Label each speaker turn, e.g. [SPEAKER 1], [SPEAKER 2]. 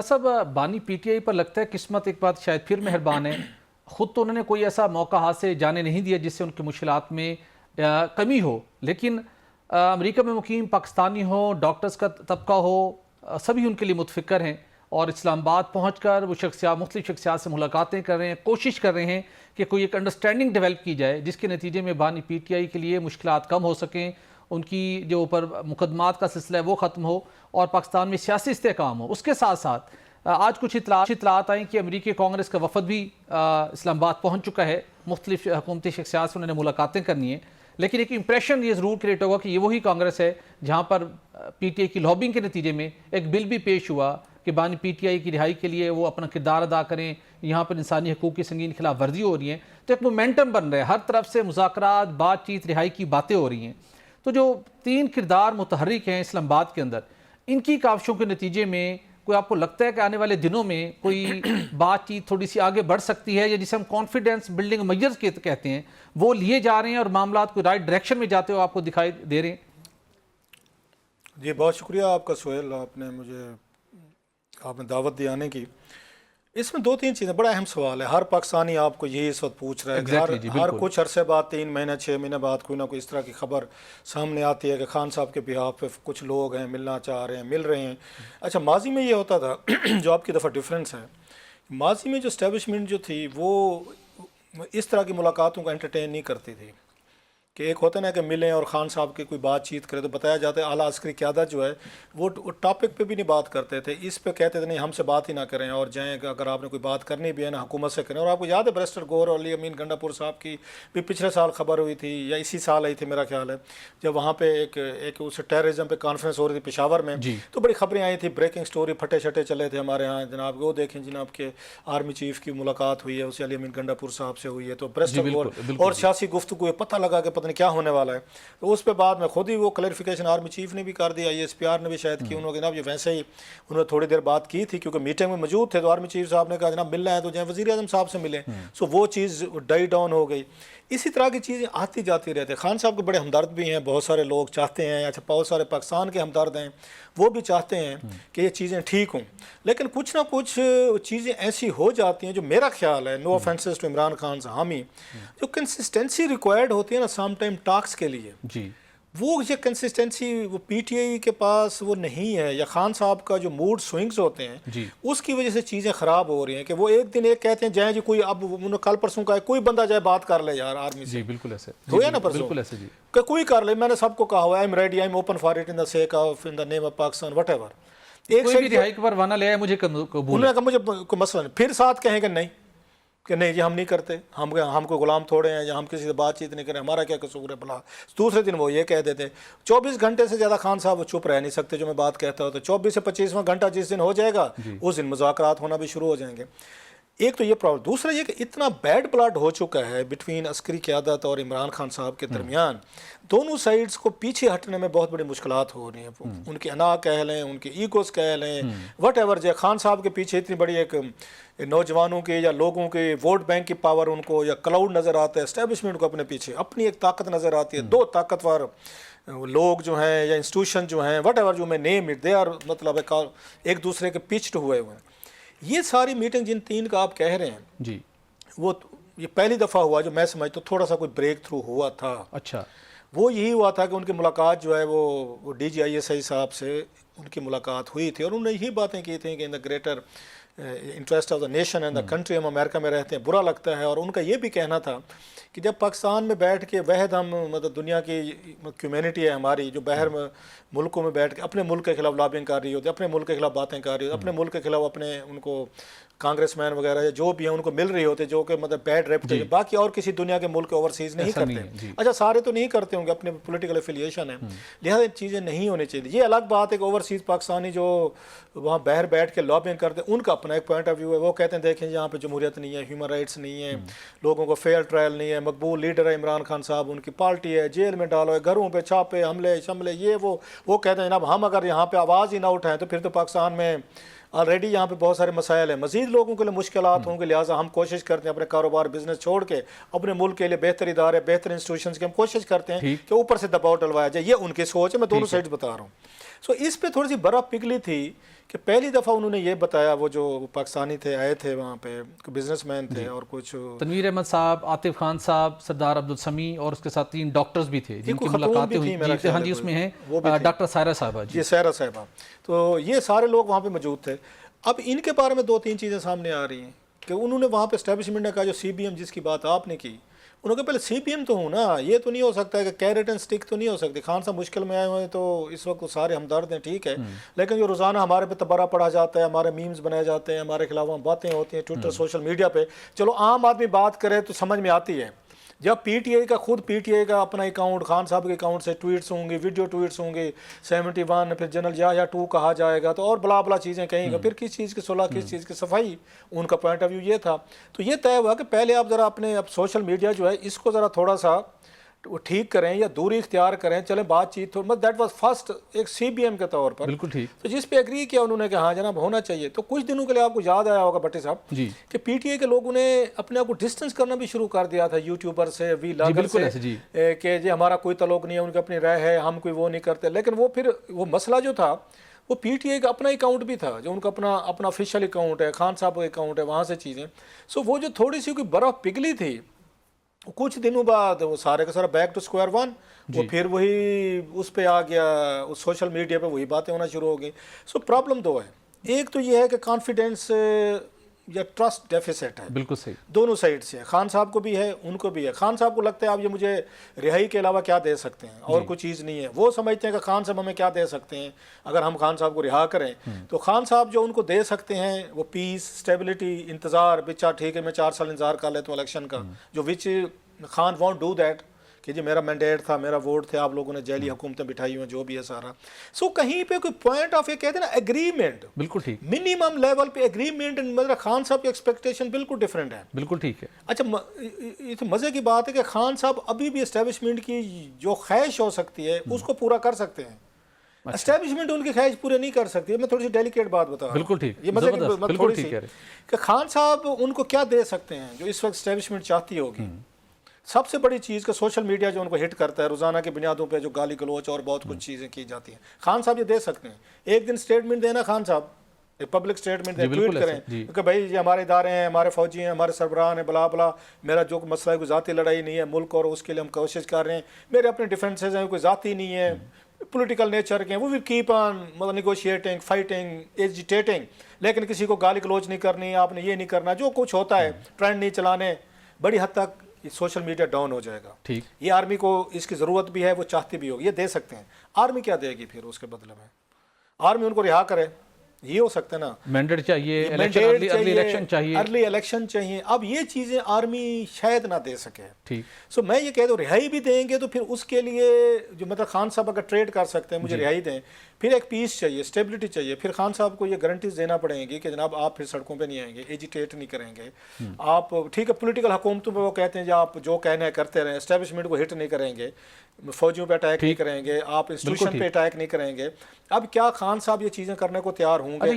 [SPEAKER 1] صاحب بانی P T I پر لگتا ہے قسمت ایک بات شاید پھر مہربان ہے. خود تو انہوں نے کوئی ایسا موقع ہاتھ سے جانے نہیں دیا جس سے ان کی مشکلات میں کمی ہو، لیکن امریکہ میں مقیم پاکستانی ہو، ڈاکٹرز کا طبقہ ہو، سبھی ان کے لیے متفکر ہیں اور اسلام آباد پہنچ کر وہ مختلف شخصیات سے ملاقاتیں کر رہے ہیں، کوشش کر رہے ہیں کہ کوئی ایک انڈرسٹینڈنگ ڈیولپ کی جائے جس کے نتیجے میں بانی پی ٹی آئی کے لیے مشکلات کم ہو سکیں، ان کی جو اوپر مقدمات کا سلسلہ ہے وہ ختم ہو اور پاکستان میں سیاسی استحکام ہو. اس کے ساتھ ساتھ آج کچھ اطلاعات آئیں کہ امریکی کانگریس کا وفد بھی اسلام آباد پہنچ چکا ہے، مختلف حکومتی شخصیات سے انہوں نے ملاقاتیں کرنی ہیں، لیکن ایک امپریشن یہ ضرور کریٹ ہوگا کہ یہ وہی کانگریس ہے جہاں پر پی ٹی آئی کی لابنگ کے نتیجے میں ایک بل بھی پیش ہوا کہ بانی پی ٹی آئی کی رہائی کے لیے وہ اپنا کردار ادا کریں. یہاں پر انسانی حقوق کی سنگین خلاف ورزی ہو رہی ہیں، تو ایک مومنٹم بن رہا ہے، ہر طرف سے مذاکرات، بات چیت، رہائی کی باتیں ہو رہی ہیں. تو جو تین کردار متحرک ہیں اسلام آباد کے اندر، ان کی کاوشوں کے نتیجے میں کوئی آپ کو لگتا ہے کہ آنے والے دنوں میں کوئی بات چیت تھوڑی سی آگے بڑھ سکتی ہے، یا جسے ہم کانفیڈنس بلڈنگ میجرز کہتے ہیں وہ لیے جا رہے ہیں اور معاملات کو رائٹ ڈائریکشن میں جاتے ہو آپ کو دکھائی دے رہے ہیں؟
[SPEAKER 2] جی بہت شکریہ آپ کا سہیل، آپ نے دعوت دی آنے کی. اس میں دو تین چیزیں، بڑا اہم سوال ہے، ہر پاکستانی آپ کو یہی اس وقت پوچھ رہا ہے کہ ہر کچھ عرصے بعد 3 مہینے 6 مہینے بعد کوئی نہ کوئی اس طرح کی خبر سامنے آتی ہے کہ خان صاحب کے بہاف پہ کچھ لوگ ہیں، ملنا چاہ رہے ہیں، مل رہے ہیں. اچھا، ماضی میں یہ ہوتا تھا جو آپ کی دفعہ ڈفرینس ہے، ماضی میں جو اسٹیبلشمنٹ جو تھی وہ اس طرح کی ملاقاتوں کو انٹرٹین نہیں کرتی تھی کہ ایک ہوتا نا کہ ملیں اور خان صاحب کی کوئی بات چیت کرے تو بتایا جاتا ہے اعلیٰ عسکری قیادت جو ہے وہ ٹاپک پہ بھی نہیں بات کرتے تھے، اس پہ کہتے تھے نہیں ہم سے بات ہی نہ کریں اور جائیں کہ اگر آپ نے کوئی بات کرنی بھی ہے نا حکومت سے کریں. اور آپ کو یاد ہے بیرسٹر گور اور علی امین گنڈا پور صاحب کی بھی پچھلے سال خبر ہوئی تھی یا اسی سال آئی تھی میرا خیال ہے، جب وہاں پہ ایک اس ٹیررزم پہ کانفرنس ہو رہی تھی پشاور میں، تو بڑی خبریں آئی تھیں، بریکنگ سٹوری پھٹے چھٹے چلے تھے ہمارے ہاں جناب. وہ دیکھیں جناب کہ آرمی چیف کی ملاقات ہوئی ہے، اسے علی امین گنڈا پور صاحب سے ہوئی ہے، تو بیرسٹر گور اور سیاسی گفتگو پتہ لگا کہ پتہ نہیں کیا ہونے والا ہے. تو اس پہ بعد میں خود ہی وہ کلیریفیکیشن آرمی چیف نے بھی کر دیا، آئی ایس پی آر نے بھی شاید کی، انہوں نے جناب یہ ویسے ہی انہوں نے تھوڑی دیر بات کی تھی کیونکہ میٹنگ میں موجود تھے، تو آرمی چیف صاحب نے کہا جناب ملنا ہے تو جائیں وزیر اعظم صاحب سے ملیں. سو وہ چیز ڈائی ڈاؤن ہو گئی. اسی طرح کی چیزیں آتی جاتی رہتے. خان صاحب کے بڑے ہمدرد بھی ہیں، بہت سارے لوگ چاہتے ہیں، اچھا بہت سارے پاکستان کے ہمدرد ہیں وہ بھی چاہتے ہیں کہ یہ چیزیں ٹھیک ہوں، لیکن کچھ نہ کچھ چیزیں ایسی ہو جاتی ہیں جو میرا خیال ہے، نو آفینسز ٹو عمران خان حامی، جو کنسسٹنسی ریکوائرڈ ہوتی ہے نا سم ٹائم ٹاکس کے لیے، وہ یہ کنسسٹنسی وہ پی ٹی آئی کے پاس وہ نہیں ہے، یا خان صاحب کا جو موڈ سوئنگز ہوتے ہیں اس کی وجہ سے چیزیں خراب ہو رہی ہیں کہ وہ ایک دن ایک کہتے ہیں جائیں جی کوئی، اب کل پرسوں کا ہے کوئی بندہ جائے بات کر لے یار آرمی سے،
[SPEAKER 1] بالکل ایسے
[SPEAKER 2] ہویا نا پرسوں کہ کوئی کر لے، میں نے سب کو کہا ہوا ہے I'm ready, I'm open for it in the sake of in the name of Pakistan whatever.
[SPEAKER 1] ایک کوئی بھی رہائی کا پروانہ لے آئے مجھے قبول ہے،
[SPEAKER 2] انہوں نے کہا مجھے کوئی مسئلہ نہیں، پھر ساتھ کہیں کہ نہیں کہ نہیں جی ہم نہیں کرتے، ہم کو غلام تھوڑے ہیں یا ہم کسی سے بات چیت نہیں کریں، ہمارا کیا قصور ہے بلا. دوسرے دن وہ یہ کہہ دیتے. 24 گھنٹے سے زیادہ خان صاحب وہ چپ رہ نہیں سکتے جو میں بات کہتا ہوں، تو 24 سے 25واں گھنٹہ جس دن ہو جائے گا اس دن مذاکرات ہونا بھی شروع ہو جائیں گے. ایک تو یہ پرابلم. دوسرا یہ کہ اتنا بیڈ بلڈ ہو چکا ہے بٹوین عسکری قیادت اور عمران خان صاحب کے درمیان، دونوں سائیڈز کو پیچھے ہٹنے میں بہت بڑی مشکلات ہو رہی ہیں. ان کی انا کہہ لیں، ان کے ایگوز کہہ لیں، وٹ ایور. جو خان صاحب کے پیچھے اتنی بڑی ایک نوجوانوں کے یا لوگوں کے ووٹ بینک کی پاور ان کو یا کلاؤڈ نظر آتا ہے، اسٹیبلشمنٹ کو اپنے پیچھے اپنی ایک طاقت نظر آتی ہے. دو طاقتور لوگ جو ہیں یا انسٹیٹیوشن جو ہیں وٹ ایور جو میں نیم اٹ، دے آر مطلب ایک دوسرے کے پیچھڈ ہوئے ہیں. یہ ساری میٹنگ جن تین کا آپ کہہ رہے ہیں وہ یہ پہلی دفعہ ہوا جو میں سمجھتا ہوں تھوڑا سا کوئی بریک تھرو ہوا تھا.
[SPEAKER 1] اچھا،
[SPEAKER 2] وہ یہی ہوا تھا کہ ان کی ملاقات جو ہے وہ D G I S I صاحب سے ان کی ملاقات ہوئی تھی اور انہوں نے یہی باتیں کی تھیں کہ in the greater interest of the nation and the country, ہم امریکہ میں رہتے ہیں برا لگتا ہے. اور ان کا یہ بھی کہنا تھا کہ جب پاکستان میں بیٹھ کے وحد ہم مطلب دنیا کی کمیونٹی ہے ہماری جو باہر ملکوں میں بیٹھ کے اپنے ملک کے خلاف لابنگ کر رہی ہوتی ہے، اپنے ملک کے خلاف باتیں کر رہی ہوتی ہے، اپنے ملک کے خلاف اپنے ان کو کانگریس مین وغیرہ یا جو بھی ہیں ان کو مل رہی ہوتے جو کہ مطلب بیڈ ریپوٹیشن باقی اور کسی دنیا کے ملک اوورسیز نہیں کرتے. اچھا سارے تو نہیں کرتے ہوں گے، اپنے پولیٹیکل افیلیشن ہے، لہٰذا چیزیں نہیں ہونی چاہیے. یہ الگ بات ہے کہ اوورسیز پاکستانی جو وہاں باہر بیٹھ کے لابنگ کرتے ہیں ان کا اپنا ایک پوائنٹ آف ویو ہے. وہ کہتے ہیں دیکھیں یہاں پہ جمہوریت نہیں ہے، ہیومن رائٹس نہیں ہے، لوگوں کو فیئر ٹرائل نہیں ہے، مقبول لیڈر ہے عمران خان صاحب، ان کی پارٹی ہے، جیل میں ڈالو ہے، گھروں پہ چھاپے حملے شملے یہ وہ کہتے ہیں جناب ہم اگر یہاں پہ آواز ہی نہ اٹھائیں تو پھر تو پاکستان میں آلریڈی یہاں پہ بہت سارے مسائل ہیں، مزید لوگوں کے لیے مشکلات ہوں گے. لہٰذا ہم کوشش کرتے ہیں اپنے کاروبار بزنس چھوڑ کے اپنے ملک کے لیے بہتر ادارے بہتر انسٹیٹیوشنز کی ہم کوشش کرتے ہیں کہ اوپر سے دباؤ ڈلوایا جائے. یہ ان کی سوچ ہے، میں دونوں سائڈ بتا رہا ہوں. سو اس پہ تھوڑی سی برف پگھلی تھی کہ پہلی دفعہ انہوں نے یہ بتایا، وہ جو پاکستانی تھے آئے تھے وہاں پہ، بزنس مین تھے اور کچھ
[SPEAKER 1] تنویر احمد صاحب، عاطف خان صاحب، سردار عبدالسمیع، اور اس کے ساتھ 3 ڈاکٹرز بھی تھے جن کی ملاقاتیں ہوئی. ہاں جی، اس میں ہیں ڈاکٹر سائرہ صاحبہ.
[SPEAKER 2] جی سائرہ صاحبہ. تو یہ سارے لوگ وہاں پہ موجود تھے. اب ان کے بارے میں 2-3 چیزیں سامنے آ رہی ہیں کہ انہوں نے وہاں پہ اسٹیبلشمنٹ نے کہا، جو سی بی ایم جس کی بات آپ نے کی، انہوں نے کہا پہلے سی پی ایم تو ہوں نا، یہ تو نہیں ہو سکتا ہے کہ کیرٹ اینڈ سٹک تو نہیں ہو سکتی. خان صاحب مشکل میں آئے ہوئے ہیں تو اس وقت سارے ہمدرد ہیں، ٹھیک ہے، لیکن جو روزانہ ہمارے پہ تبرہ پڑھا جاتا ہے، ہمارے میمز بنائے جاتے ہیں، ہمارے خلاف باتیں ہوتی ہیں ٹویٹر سوشل میڈیا پہ، چلو عام آدمی بات کرے تو سمجھ میں آتی ہے. جب پی ٹی آئی کا خود پی ٹی آئی کا اپنا اکاؤنٹ، خان صاحب کے اکاؤنٹ سے ٹویٹس ہوں گے، ویڈیو ٹویٹس ہوں گے 71، پھر جنرل یا 2 کہا جائے گا، تو اور بلا بلا چیزیں کہیں گا، پھر کس چیز کی صلح، کس چیز کی صفائی، ان کا پوائنٹ آف ویو یہ تھا. تو یہ طے ہوا کہ پہلے آپ ذرا اپنے اب سوشل میڈیا جو ہے اس کو ذرا تھوڑا سا ٹھیک کریں یا دوری اختیار کریں، چلیں بات چیت. دیٹ واز فرسٹ ایک سی بی ایم کے طور پر
[SPEAKER 1] بالکل ٹھیک.
[SPEAKER 2] تو جس پہ ایگری کیا انہوں نے کہ ہاں جناب ہونا چاہیے. تو کچھ دنوں کے لیے آپ کو یاد آیا ہوگا بٹی صاحب
[SPEAKER 1] جی
[SPEAKER 2] کہ پی ٹی آئی کے لوگوں نے اپنے آپ کو ڈسٹنس کرنا بھی شروع کر دیا تھا یوٹیوبر سے، وی لاگر سے، کہ جی ہمارا کوئی تعلق نہیں ہے، ان کی اپنی رائے ہے، ہم کوئی وہ نہیں کرتے. لیکن وہ پھر وہ مسئلہ جو تھا وہ پی ٹی آئی کا اپنا اکاؤنٹ بھی تھا، جو ان کا اپنا آفیشیل اکاؤنٹ ہے، خان صاحب کا اکاؤنٹ ہے، وہاں سے چیزیں. سو وہ جو تھوڑی سی کوئی برف پگھلی تھی، کچھ دنوں بعد وہ سارے کا سارا بیک ٹو اسکوائر ون، وہ پھر وہی اس پہ آ گیا، اس سوشل میڈیا پہ وہی باتیں ہونا شروع ہو گئی. سو پرابلم 2 ہے. ایک تو یہ ہے کہ کانفیڈینس یا ٹرسٹ ڈیفیسٹ ہے،
[SPEAKER 1] بالکل صحیح،
[SPEAKER 2] دونوں سائڈ سے. خان صاحب کو بھی ہے، ان کو بھی ہے. خان صاحب کو لگتا ہے آپ یہ مجھے رہائی کے علاوہ کیا دے سکتے ہیں، اور کوئی چیز نہیں ہے. وہ سمجھتے ہیں کہ خان صاحب ہمیں کیا دے سکتے ہیں اگر ہم خان صاحب کو رہا کریں. تو خان صاحب جو ان کو دے سکتے ہیں وہ پیس، اسٹیبلٹی، انتظار. بچہ ٹھیک ہے میں 4 سال انتظار کر لیتا ہوں الیکشن کا، جو وچ خان وانٹ ڈو دیٹ، کہ جی میرا مینڈیٹ تھا، میرا ووٹ تھا، آپ لوگوں نے جیلی حکومتیں بٹھائی ہوئی، جو بھی ہے سارا. سو کہیں پہ کوئی پوائنٹ آف یہ کہتے ہیں نا ایگریمنٹ،
[SPEAKER 1] بالکل ٹھیک،
[SPEAKER 2] منیمم لیول پہ ایگریمنٹ. مطلب خان صاحب کی ایکسپیکٹیشن بالکل ڈفرینٹ ہے.
[SPEAKER 1] بالکل ٹھیک ہے.
[SPEAKER 2] اچھا یہ تو مزے کی بات ہے کہ خان صاحب ابھی بھی اسٹیبلشمنٹ کی جو خواہش ہو سکتی ہے اس کو پورا کر سکتے ہیں. اسٹیبلشمنٹ ان کی خواہش پورے نہیں کر سکتی. میں تھوڑی سی ڈیلیکیٹ بات بتا رہا ہوں.
[SPEAKER 1] بالکل ٹھیک،
[SPEAKER 2] یہ مزے کی بات تھوڑی سی کہ خان صاحب ان کو کیا دے سکتے ہیں جو اس وقت اسٹیبلشمنٹ چاہتی ہوگی. سب سے بڑی چیز کہ سوشل میڈیا جو ان کو ہٹ کرتا ہے روزانہ کی بنیادوں پہ، جو گالی گلوچ اور بہت کچھ چیزیں کی جاتی ہیں، خان صاحب یہ دے سکتے ہیں. ایک دن سٹیٹمنٹ دینا خان صاحب، ایک پبلک سٹیٹمنٹ دیں، ٹویٹ کریں کہ بھائی یہ ہمارے ادارے ہیں، ہمارے فوجی ہیں، ہمارے سربراہ ہیں، بلا بلا، میرا جو مسئلہ ہے کوئی ذاتی لڑائی نہیں ہے، ملک اور اس کے لیے ہم کوشش کر رہے ہیں، میرے اپنے ڈیفنسز ہیں، کوئی ذاتی نہیں ہے، پولیٹیکل نیچر کے ہیں. وہ ول کیپ آن مطلب نیگوشیٹنگ، فائٹنگ، ایجیٹیٹنگ، لیکن کسی کو گالی گلوچ نہیں کرنی، آپ نے یہ نہیں کرنا، جو کچھ ہوتا ہے ٹرینڈ نہیں چلانے. بڑی حد تک سوشل میڈیا ڈاؤن ہو جائے گا.
[SPEAKER 1] ٹھیک،
[SPEAKER 2] یہ آرمی کو اس کی ضرورت بھی ہے، وہ چاہتی بھی ہوگی، یہ دے سکتے ہیں. آرمی کیا دے گی پھر اس کے بدلے میں؟ آرمی ان کو رہا کرے، یہ ہو سکتا ہے نا.
[SPEAKER 1] مینڈیٹ چاہیے، الیکشن چاہیے،
[SPEAKER 2] ارلی الیکشن چاہیے. اب یہ چیزیں آرمی شاید نہ دے سکے.
[SPEAKER 1] ٹھیک.
[SPEAKER 2] سو میں یہ کہہ دوں رہائی بھی دیں گے تو پھر اس کے لیے جو مطلب خان صاحب اگر ٹریڈ کر سکتے ہیں مجھے رہائی دیں، پھر ایک پیس چاہیے، اسٹیبلٹی چاہیے. پھر خان صاحب کو یہ گارنٹیز دینا پڑیں گی کہ جناب آپ پھر سڑکوں پہ نہیں آئیں گے، ایجیٹیٹ نہیں کریں گے آپ. ٹھیک ہے پولیٹیکل حکومتوں پہ وہ کہتے ہیں جی آپ جو کہنا ہے کرتے رہیں، اسٹیبلشمنٹ کو ہٹ نہیں کریں گے، فوجیوں پہ اٹیک نہیں کریں گے، آپ انسٹیٹیوشن پہ اٹیک نہیں کریں گے. اب کیا خان صاحب یہ چیزیں کرنے کو تیار ہوں گے؟